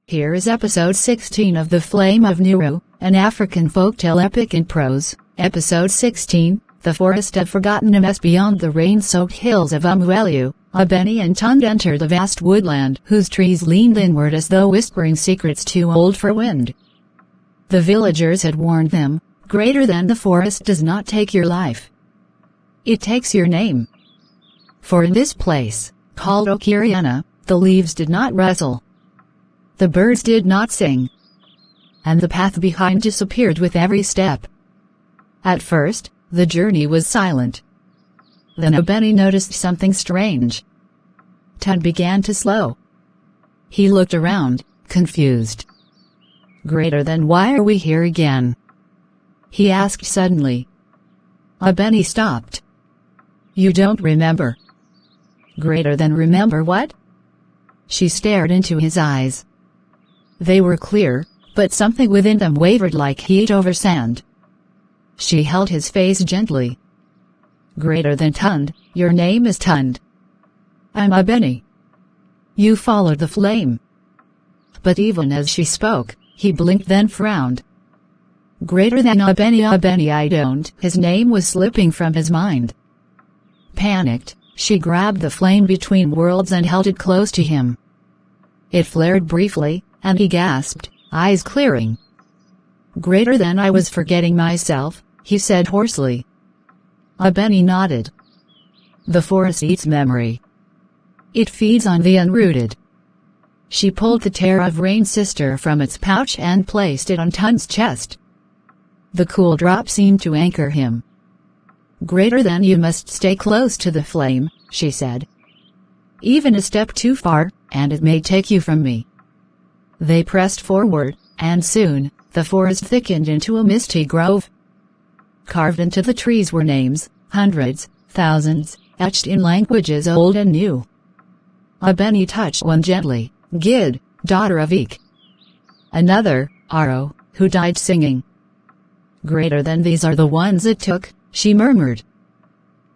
Here is episode 16 of The Flame of Nuru, an African folktale epic in prose. Episode 16, The Forest of Forgotten Ems. Beyond the rain-soaked hills of Umuelu, Abeni and Tund entered a vast woodland whose trees leaned inward as though whispering secrets too old for wind. The villagers had warned them, greater than the forest does not take your life. It takes your name. For in this place, called Okiriana, the leaves did not rustle. The birds did not sing. And the path behind disappeared with every step. At first, the journey was silent. Then Abeni noticed something strange. Tund began to slow. He looked around, confused. Greater than, why are we here again? He asked suddenly. Abeni stopped. You don't remember. Greater than, remember what? She stared into his eyes. They were clear, but something within them wavered like heat over sand. She held his face gently. Greater than Tund, your name is Tund. I'm Abeni. You followed the flame. But even as she spoke, he blinked then frowned. Greater than Abeni, I don't. His name was slipping from his mind. Panicked, she grabbed the flame between worlds and held it close to him. It flared briefly, and he gasped, eyes clearing. Greater than, I was forgetting myself, he said hoarsely. Abeni nodded. The forest eats memory. It feeds on the unrooted. She pulled the tear of Rain Sister from its pouch and placed it on Tund's chest. The cool drop seemed to anchor him. Greater than, you must stay close to the flame, she said. Even a step too far, and it may take you from me. They pressed forward, and soon, the forest thickened into a misty grove. Carved into the trees were names, hundreds, thousands, etched in languages old and new. Abeni touched one gently, Gid, daughter of Ik. Another, Aro, who died singing. Greater than, these are the ones it took, she murmured.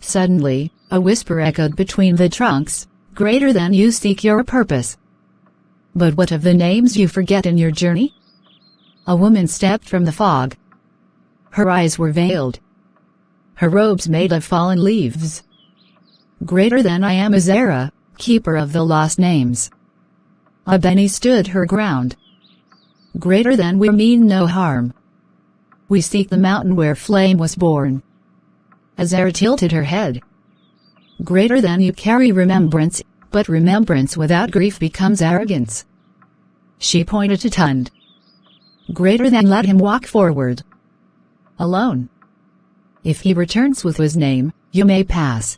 Suddenly, a whisper echoed between the trunks, greater than, you seek your purpose. But what of the names you forget in your journey? A woman stepped from the fog. Her eyes were veiled. Her robes made of fallen leaves. Greater than, I am Azera, keeper of the lost names. Abeni stood her ground. Greater than, we mean no harm. We seek the mountain where flame was born. Azera tilted her head. Greater than, you carry remembrance, but remembrance without grief becomes arrogance. She pointed to Tund. Greater than, let him walk forward. Alone. If he returns with his name, you may pass.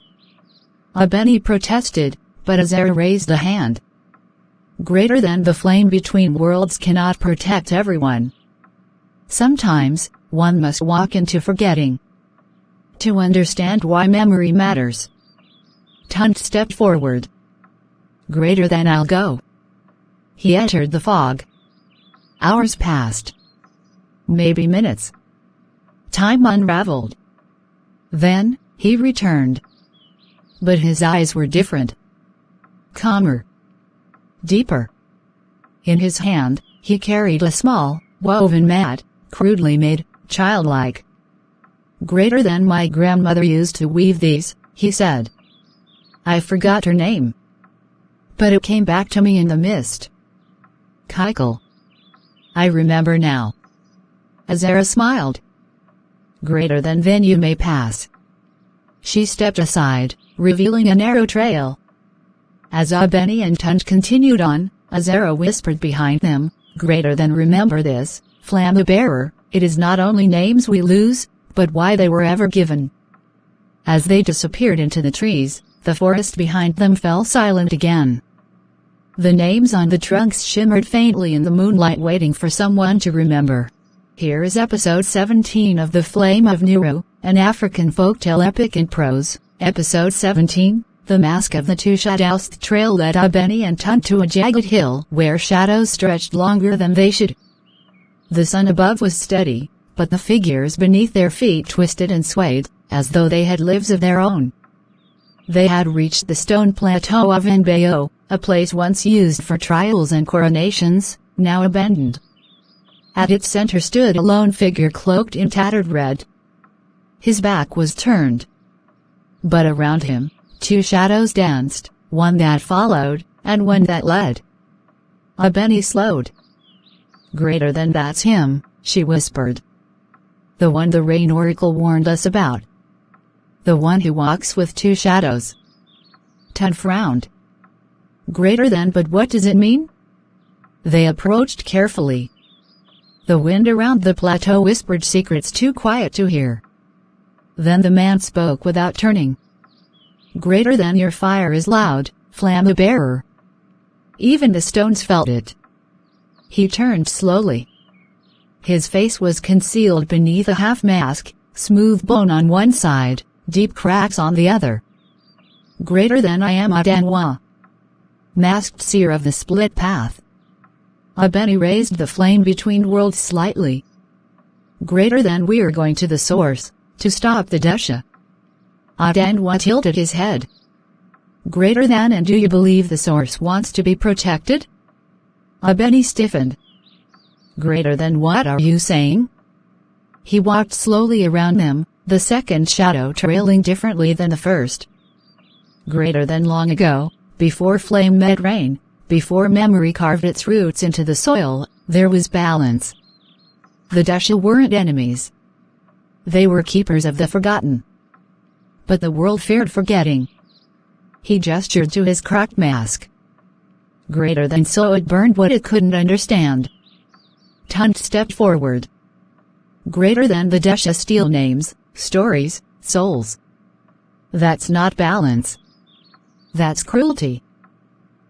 Abeni protested, but Azera raised a hand. Greater than, the flame between worlds cannot protect everyone. Sometimes, one must walk into forgetting. To understand why memory matters. Tund stepped forward. Greater than, I'll go. He entered the fog. Hours passed. Maybe minutes. Time unraveled. Then, he returned. But his eyes were different. Calmer. Deeper. In his hand, he carried a small, woven mat, crudely made, childlike. Greater than, my grandmother used to weave these, he said. I forgot her name. But it came back to me in the mist. Kaikal. I remember now. Azera smiled. Greater than, then you may pass. She stepped aside, revealing a narrow trail. As Abeni and Tund continued on, Azera whispered behind them, greater than, remember this, Flamme Bearer, it is not only names we lose, but why they were ever given. As they disappeared into the trees, the forest behind them fell silent again. The names on the trunks shimmered faintly in the moonlight, waiting for someone to remember. Here is episode 17 of The Flame of Nuru, an African folktale epic in prose. Episode 17, The Mask of the Two Shadows. The trail led Abeni and Tund to a jagged hill where shadows stretched longer than they should. The sun above was steady, but the figures beneath their feet twisted and swayed, as though they had lives of their own. They had reached the stone plateau of Nbeo, a place once used for trials and coronations, now abandoned. At its center stood a lone figure cloaked in tattered red. His back was turned. But around him, two shadows danced, one that followed, and one that led. Abeni slowed. "Greater than that's him," she whispered. "The one the Rain Oracle warned us about. The one who walks with two shadows." Tund frowned. "Greater than, but what does it mean?" They approached carefully. The wind around the plateau whispered secrets too quiet to hear. Then the man spoke without turning. "Greater than, your fire is loud, Flammebearer." Even the stones felt it. He turned slowly. His face was concealed beneath a half-mask, smooth bone on one side, deep cracks on the other. "Greater than, I am Adanwa, masked seer of the split path." Abeni raised the flame between worlds slightly. "Greater than, we're going to the source, to stop the Desha." Adanwa tilted his head. "Greater than, and do you believe the source wants to be protected?" Abeni stiffened. "Greater than, what are you saying?" He walked slowly around them, the second shadow trailing differently than the first. "Greater than, long ago, before flame met rain, before memory carved its roots into the soil, there was balance. The Desha weren't enemies. They were keepers of the forgotten. But the world feared forgetting." He gestured to his cracked mask. "Greater than, so it burned what it couldn't understand." Tund stepped forward. "Greater than, the Desha steal names, stories, souls. That's not balance. That's cruelty."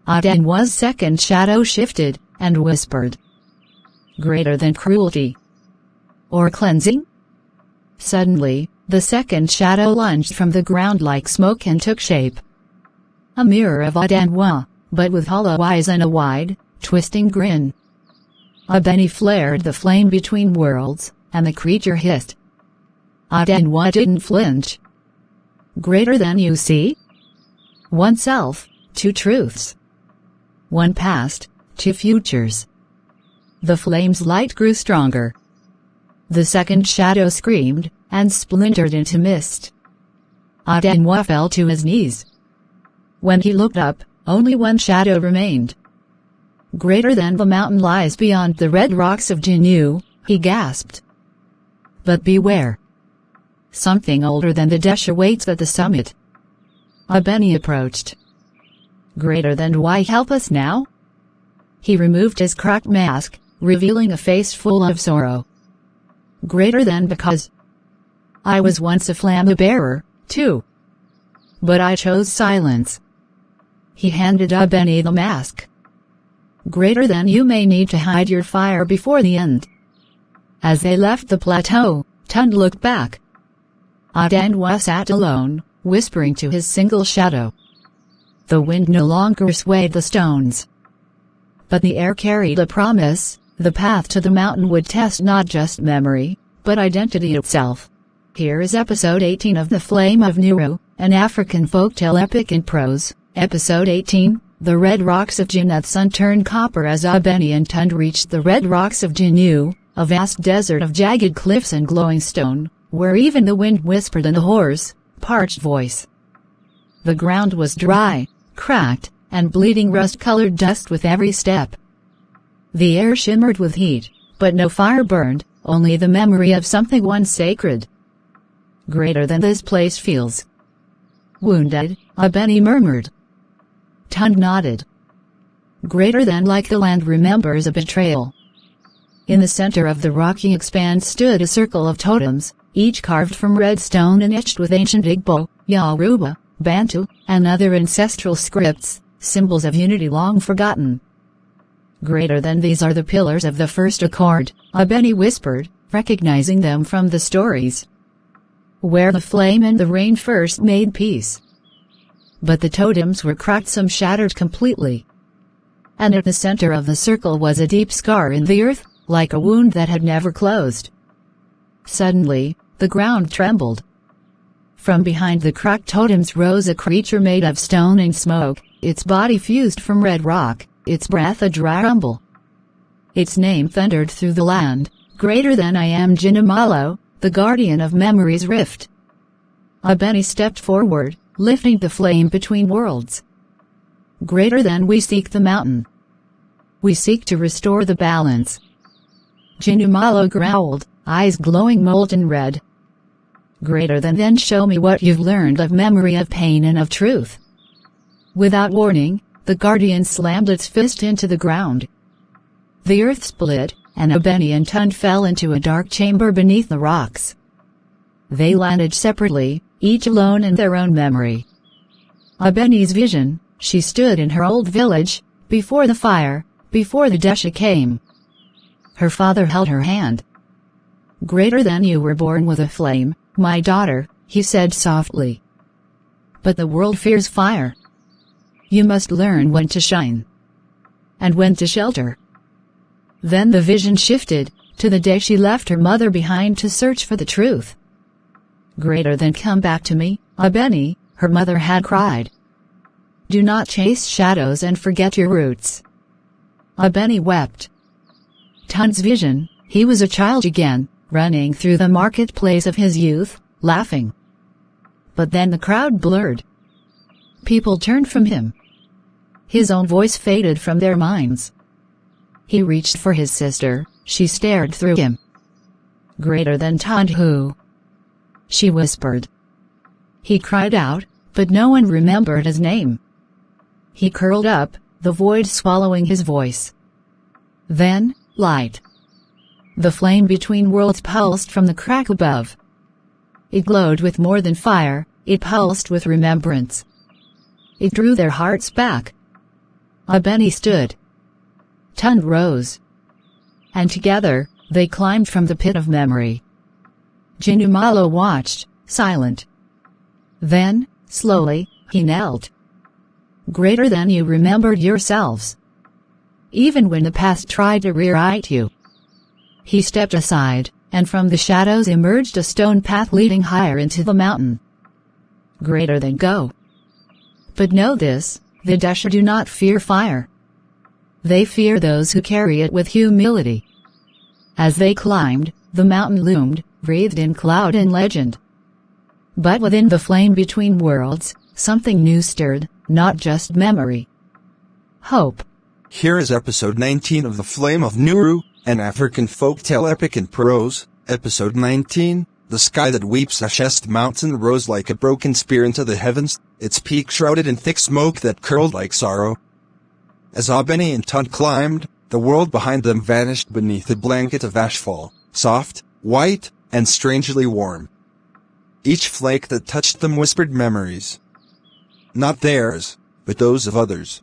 Adanwa's second shadow shifted, and whispered. "Greater than cruelty. Or cleansing?" Suddenly, the second shadow lunged from the ground like smoke and took shape. A mirror of Adanwa, but with hollow eyes and a wide, twisting grin. Abeni flared the flame between worlds, and the creature hissed. Adanwa didn't flinch. "Greater than, you see? One self, two truths. One past, two futures." The flame's light grew stronger. The second shadow screamed, and splintered into mist. Adanwa fell to his knees. When he looked up, only one shadow remained. "Greater than, the mountain lies beyond the red rocks of Jinyu," he gasped. "But beware. Something older than the Desha waits at the summit." Abeni approached. "Greater than, why help us now?" He removed his cracked mask, revealing a face full of sorrow. "Greater than, because I was once a Flammebearer, too. But I chose silence." He handed Abeni the mask. "Greater than, you may need to hide your fire before the end." As they left the plateau, Tund looked back. Adanwa sat alone, whispering to his single shadow. The wind no longer swayed the stones. But the air carried a promise: the path to the mountain would test not just memory, but identity itself. Here is episode 18 of The Flame of Nuru, an African folktale epic in prose. Episode 18, The Red Rocks of Jin. The sun turned copper as Abeni and Tund reached the Red Rocks of Jinyu, a vast desert of jagged cliffs and glowing stone, where even the wind whispered in a hoarse, parched voice. The ground was dry, cracked, and bleeding rust-colored dust with every step. The air shimmered with heat, but no fire burned, only the memory of something once sacred. "Greater than, this place feels wounded," Abeni murmured. Tund nodded. "Greater than, like the land remembers a betrayal." In the center of the rocky expanse stood a circle of totems, each carved from red stone and etched with ancient Igbo, Yoruba, Bantu, and other ancestral scripts, symbols of unity long forgotten. "Greater than, these are the pillars of the first accord," Abeni whispered, recognizing them from the stories. "Where the flame and the rain first made peace." But the totems were cracked, some shattered completely. And at the center of the circle was a deep scar in the earth, like a wound that had never closed. Suddenly, the ground trembled. From behind the cracked totems rose a creature made of stone and smoke, its body fused from red rock, its breath a dry rumble. Its name thundered through the land, "Greater than I am Jinamalo, the guardian of memory's rift." Abeni stepped forward, lifting the flame between worlds. "Greater than we seek the mountain. We seek to restore the balance." Jinumalo growled, eyes glowing molten red. "Greater than then show me what you've learned of memory, of pain and of truth." Without warning, the guardian slammed its fist into the ground. The earth split, and Abeni and Tund fell into a dark chamber beneath the rocks. They landed separately, each alone in their own memory. Abeni's vision: she stood in her old village, before the fire, before the Desha came. Her father held her hand. "Greater than you were born with a flame, my daughter," he said softly. "But the world fears fire. You must learn when to shine. And when to shelter." Then the vision shifted, to the day she left her mother behind to search for the truth. "Greater than come back to me, Abeni," her mother had cried. "Do not chase shadows and forget your roots." Abeni wept. Tund's vision: he was a child again, running through the marketplace of his youth, laughing. But then the crowd blurred. People turned from him. His own voice faded from their minds. He reached for his sister, she stared through him. "Greater than Tund who?" she whispered. He cried out, but no one remembered his name. He curled up, the void swallowing his voice. Then, light. The flame between worlds pulsed from the crack above. It glowed with more than fire, it pulsed with remembrance. It drew their hearts back. Abeni stood. Tund rose. And together, they climbed from the pit of memory. Jinumalo watched, silent. Then, slowly, he knelt. "Greater than you remembered yourselves. Even when the past tried to rewrite you." He stepped aside, and from the shadows emerged a stone path leading higher into the mountain. "Greater than go. But know this, the Desha do not fear fire. They fear those who carry it with humility." As they climbed, the mountain loomed, wreathed in cloud and legend. But within the flame between worlds, something new stirred, not just memory. Hope. Here is episode 19 of The Flame of Nuru, an African folktale epic in prose. Episode 19, The sky that weeps. Ashest mountain rose like a broken spear into the heavens, its peak shrouded in thick smoke that curled like sorrow. As Abeni and Tund climbed, the world behind them vanished beneath a blanket of ashfall, soft, white, and strangely warm. Each flake that touched them whispered memories. Not theirs, but those of others.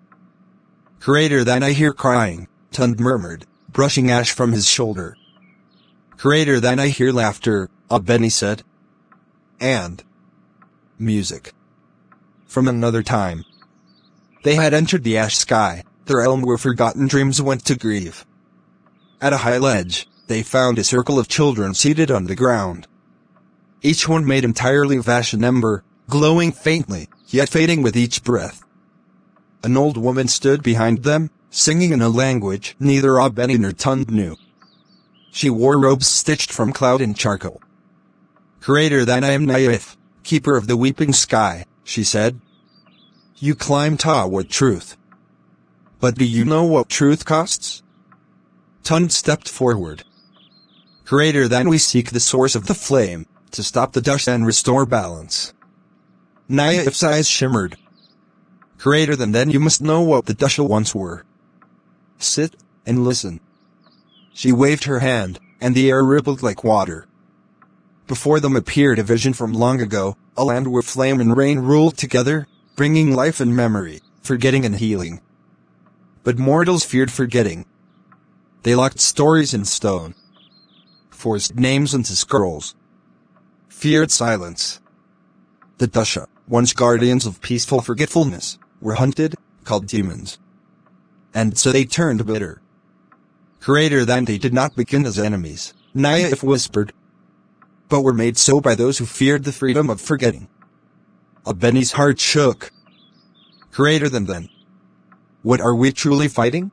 "Greater than I hear crying," Tund murmured, brushing ash from his shoulder. "Greater than I hear laughter," Abeni said. And music. From another time. They had entered the ash sky, their realm where forgotten dreams went to grieve. At a high ledge, they found a circle of children seated on the ground. Each one made entirely of ash and ember, glowing faintly, yet fading with each breath. An old woman stood behind them, singing in a language neither Abeni nor Tund knew. She wore robes stitched from cloud and charcoal. "Greater than I am Naif, keeper of the weeping sky," she said. "You climb toward truth. But do you know what truth costs?" Tund stepped forward. "Greater than we seek the source of the flame, to stop the Desha and restore balance." Naif's eyes shimmered. "Greater than then you must know what the Desha once were. Sit, and listen." She waved her hand, and the air rippled like water. Before them appeared a vision from long ago, a land where flame and rain ruled together, bringing life and memory, forgetting and healing. But mortals feared forgetting. They locked stories in stone, forced names into scrolls, feared silence. The Desha, once guardians of peaceful forgetfulness, were hunted, called demons. And so they turned bitter. "Greater than they did not begin as enemies," Naif whispered, "but were made so by those who feared the freedom of forgetting." Abeni's heart shook. "Greater than then. What are we truly fighting?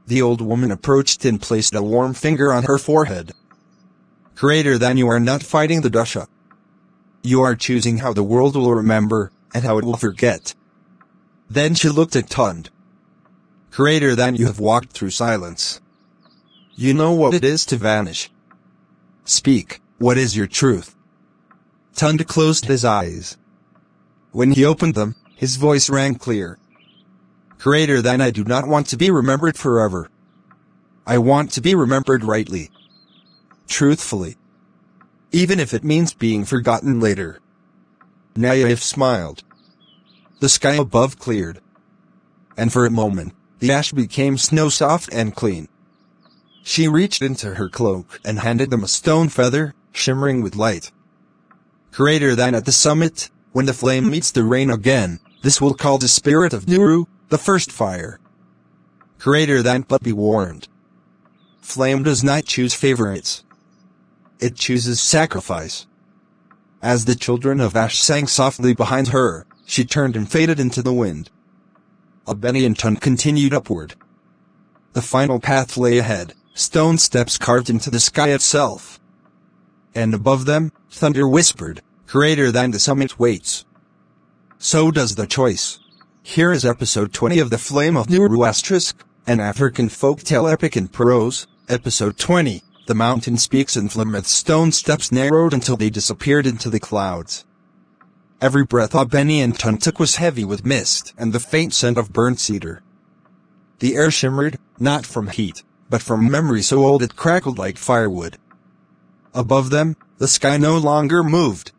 The old woman approached and placed a warm finger on her forehead. Greater than, you are not fighting the Dusha. You are choosing how the world will remember, and how it will forget. Then she looked at Tund. Greater than, you have walked through silence. You know what it is to vanish. Speak, what is your truth? Tund closed his eyes. When he opened them, his voice rang clear. Greater than, I do not want to be remembered forever. I want to be remembered rightly. Truthfully. Even if it means being forgotten later. Nynaeve smiled. The sky above cleared. And for a moment, the ash became snow soft and clean. She reached into her cloak and handed them a stone feather, shimmering with light. Greater than, at the summit, when the flame meets the rain again, this will call the spirit of Nuru, the first fire. Greater than, but be warned. Flame does not choose favorites. It chooses sacrifice. As the children of Ash sang softly behind her, she turned and faded into the wind. Abeni and Tund continued upward. The final path lay ahead, stone steps carved into the sky itself. And above them, thunder whispered, greater than, the summit waits. So does the choice. Here is episode 20 of The Flame of Nuru *, an African folktale epic in prose, episode 20. The mountain speaks and Flemeth stone steps narrowed until they disappeared into the clouds. Every breath Abeni and Tund took was heavy with mist and the faint scent of burnt cedar. The air shimmered, not from heat, but from memory so old it crackled like firewood. Above them, the sky no longer moved.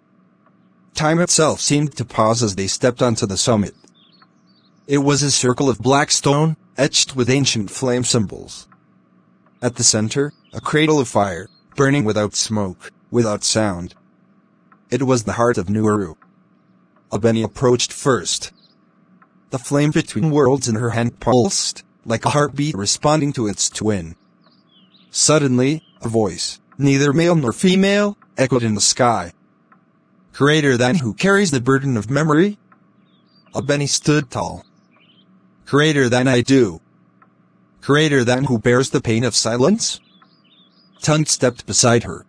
Time itself seemed to pause as they stepped onto the summit. It was a circle of black stone, etched with ancient flame symbols. At the center, a cradle of fire, burning without smoke, without sound. It was the heart of Nuru. Abeni approached first. The flame between worlds in her hand pulsed, like a heartbeat responding to its twin. Suddenly, a voice, neither male nor female, echoed in the sky. Greater than, who carries the burden of memory? Abeni stood tall. Greater than, I do. Greater than, who bears the pain of silence? Tund stepped beside her.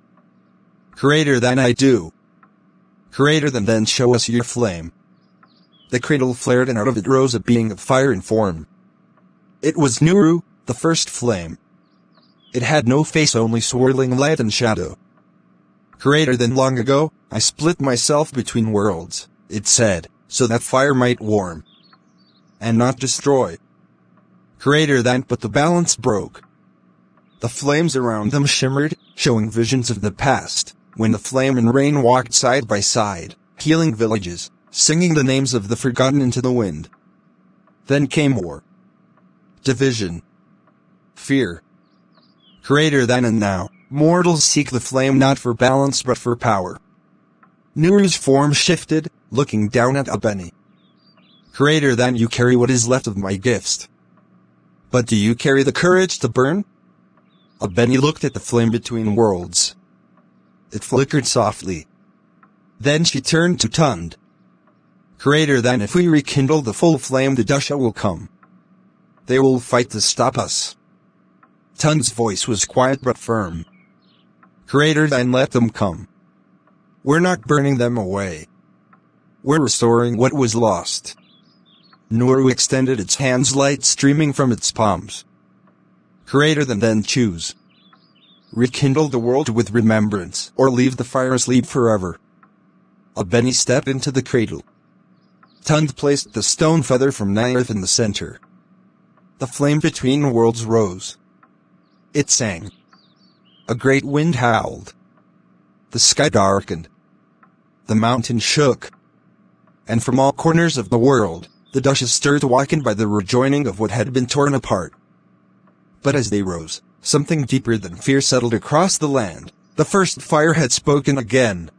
Greater than, I do. Greater than, then show us your flame. The cradle flared and out of it rose a being of fire and form. It was Nuru, the first flame. It had no face, only swirling light and shadow. Greater than, long ago, I split myself between worlds, it said, so that fire might warm. And not destroy. Greater than, but the balance broke. The flames around them shimmered, showing visions of the past, when the flame and rain walked side by side, healing villages, singing the names of the forgotten into the wind. Then came war. Division. Fear. Greater than, and now, mortals seek the flame not for balance but for power. Nuru's form shifted, looking down at Abeni. Greater than, you carry what is left of my gifts. But do you carry the courage to burn? Abeni looked at the flame between worlds. It flickered softly. Then she turned to Tund. Greater than, if we rekindle the full flame, the Dusha will come. They will fight to stop us. Tund's voice was quiet but firm. Greater than, let them come. We're not burning them away. We're restoring what was lost. Nuru extended its hands, light streaming from its palms. Greater than, then choose. Rekindle the world with remembrance, or leave the fire asleep forever. Abeni stepped into the cradle. Tund placed the stone feather from Nynaeve in the center. The flame between worlds rose. It sang. A great wind howled. The sky darkened. The mountain shook. And from all corners of the world, the Dusha stirred, awakened by the rejoining of what had been torn apart. But as they rose, something deeper than fear settled across the land. The first fire had spoken again.